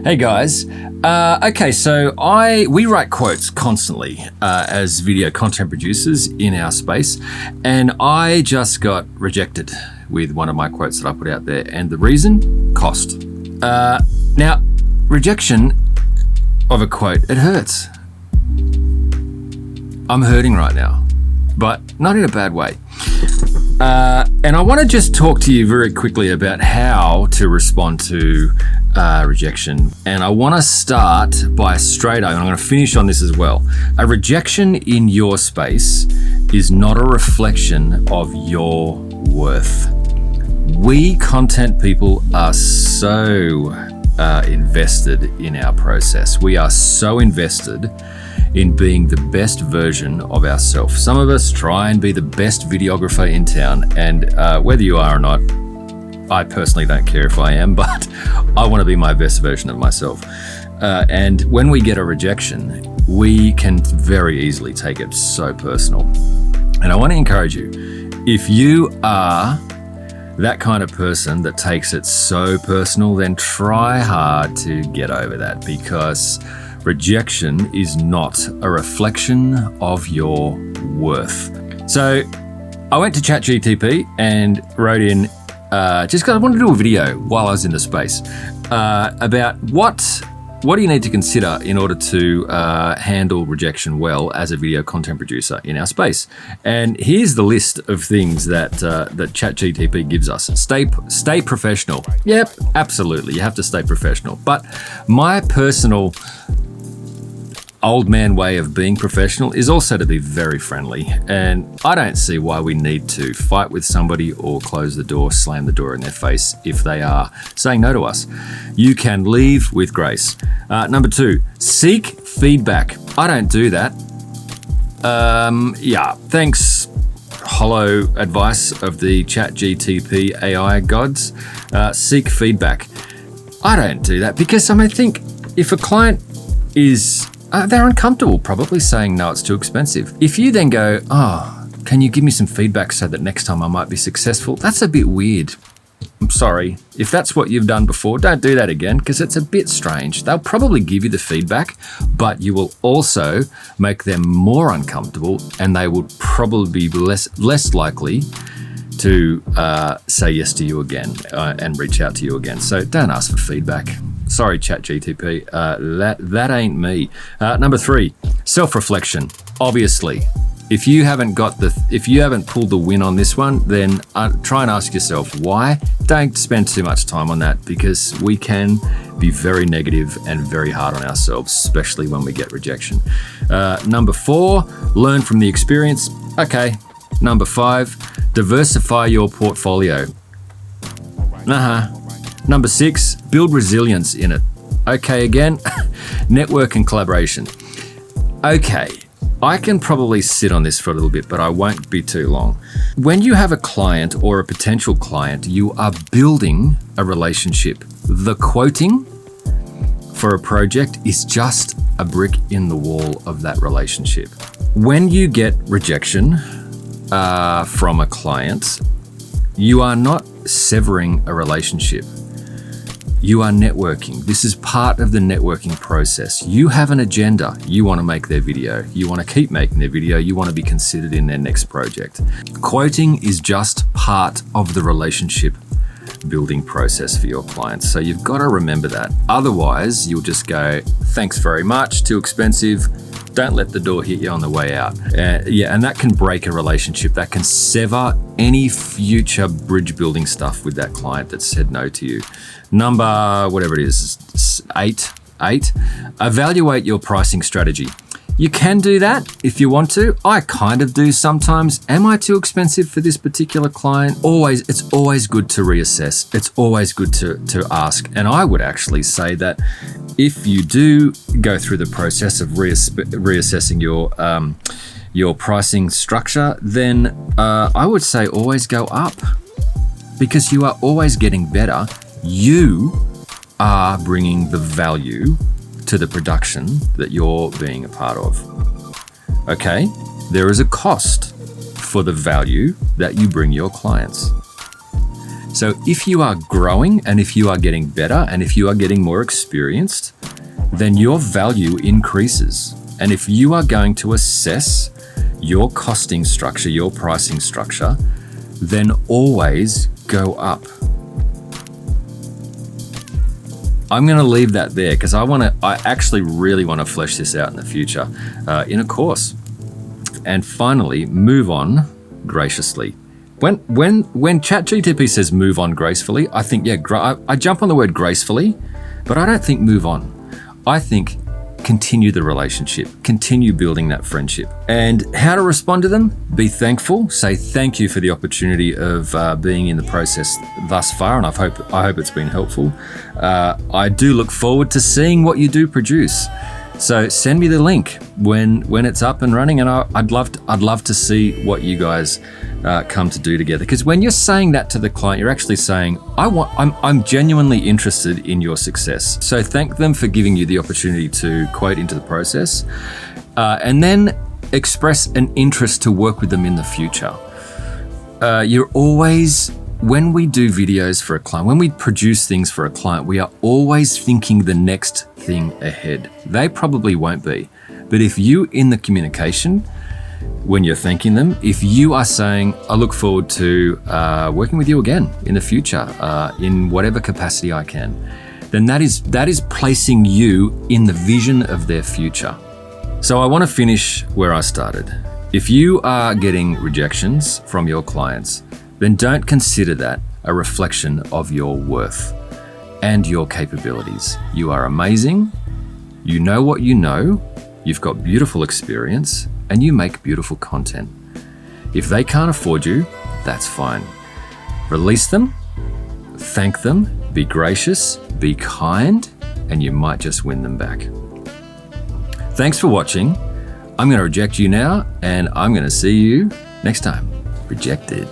Hey guys. Okay, so we write quotes constantly as video content producers in our space, and I just got rejected with one of my quotes that I put out there, and the reason? Cost. Now, rejection of a quote, it hurts. I'm hurting right now, but not in a bad way. And I want to just talk to you very quickly about how to respond to rejection. And I want to start by and I'm going to finish on this as well. A rejection in your space is not a reflection of your worth. We content people are so invested in our process. We are so invested in being the best version of ourselves. Some of us try and be the best videographer in town, and whether you are or not, I personally don't care if I am, but I want to be my best version of myself. And when we get a rejection, we can very easily take it so personal. And I want to encourage you, if you are that kind of person that takes it so personal, then try hard to get over that, because rejection is not a reflection of your worth. So I went to ChatGTP and wrote in, just because I wanted to do a video while I was in the space, about what do you need to consider in order to handle rejection well as a video content producer in our space. And here's the list of things that ChatGTP gives us. Stay professional. Yep, absolutely, you have to stay professional. But my personal old man way of being professional is also to be very friendly, and I don't see why we need to fight with somebody or close the door, slam the door in their face if they are saying no to us. You can leave with grace. Number 2, seek feedback. I don't do that. Thanks, hollow advice of the ChatGTP AI gods. Seek feedback. I don't do that because I think if a client is they're uncomfortable probably saying, no, it's too expensive. If you then go, can you give me some feedback so that next time I might be successful? That's a bit weird. I'm sorry. If that's what you've done before, don't do that again, because it's a bit strange. They'll probably give you the feedback, but you will also make them more uncomfortable, and they will probably be less likely to say yes to you again and reach out to you again. So don't ask for feedback. Sorry, ChatGTP, that ain't me. Number 3, self-reflection. Obviously, if you haven't pulled the win on this one, then try and ask yourself why. Don't spend too much time on that, because we can be very negative and very hard on ourselves, especially when we get rejection. Number 4, learn from the experience. Okay. Number 5, diversify your portfolio. Number 6, build resilience in it. Okay, again, network and collaboration. Okay, I can probably sit on this for a little bit, but I won't be too long. When you have a client or a potential client, you are building a relationship. The quoting for a project is just a brick in the wall of that relationship. When you get rejection from a client, you are not severing a relationship. You are networking. This is part of the networking process. You have an agenda. You want to make their video. You want to keep making their video. You want to be considered in their next project. Quoting is just part of the relationship building process for your clients. So you've got to remember that. Otherwise, you'll just go, thanks very much, too expensive. Don't let the door hit you on the way out. And that can break a relationship. That can sever any future bridge building stuff with that client that said no to you. Number, whatever it is, 8, evaluate your pricing strategy. You can do that if you want to. I kind of do sometimes. Am I too expensive for this particular client? It's always good to reassess. It's always good to ask. And I would actually say that if you do go through the process of reassessing your pricing structure, then I would say always go up, because you are always getting better. You are bringing the value to the production that you're being a part of. Okay, there is a cost for the value that you bring your clients. So if you are growing and if you are getting better and if you are getting more experienced, then your value increases. And if you are going to assess your costing structure, your pricing structure, then always go up. I'm going to leave that there because I actually really want to flesh this out in the future in a course. And finally, move on graciously. When ChatGTP says move on gracefully, I think, I jump on the word gracefully, but I don't think move on. I think continue the relationship, continue building that friendship. And how to respond to them? Be thankful, say thank you for the opportunity of being in the process thus far, and I hope it's been helpful. I do look forward to seeing what you do produce. So send me the link when it's up and running, and I'd love to see what you guys come to do together. Because when you're saying that to the client, you're actually saying, I'm genuinely interested in your success. So thank them for giving you the opportunity to quote into the process, and then express an interest to work with them in the future. When we do videos for a client, when we produce things for a client, we are always thinking the next thing ahead. They probably won't be. But if you, in the communication, when you're thanking them, if you are saying, I look forward to working with you again in the future, in whatever capacity I can, then that is placing you in the vision of their future. So I want to finish where I started. If you are getting rejections from your clients, then don't consider that a reflection of your worth and your capabilities. You are amazing, you know what you know, you've got beautiful experience, and you make beautiful content. If they can't afford you, that's fine. Release them, thank them, be gracious, be kind, and you might just win them back. Thanks for watching. I'm going to reject you now, and I'm going to see you next time. Rejected.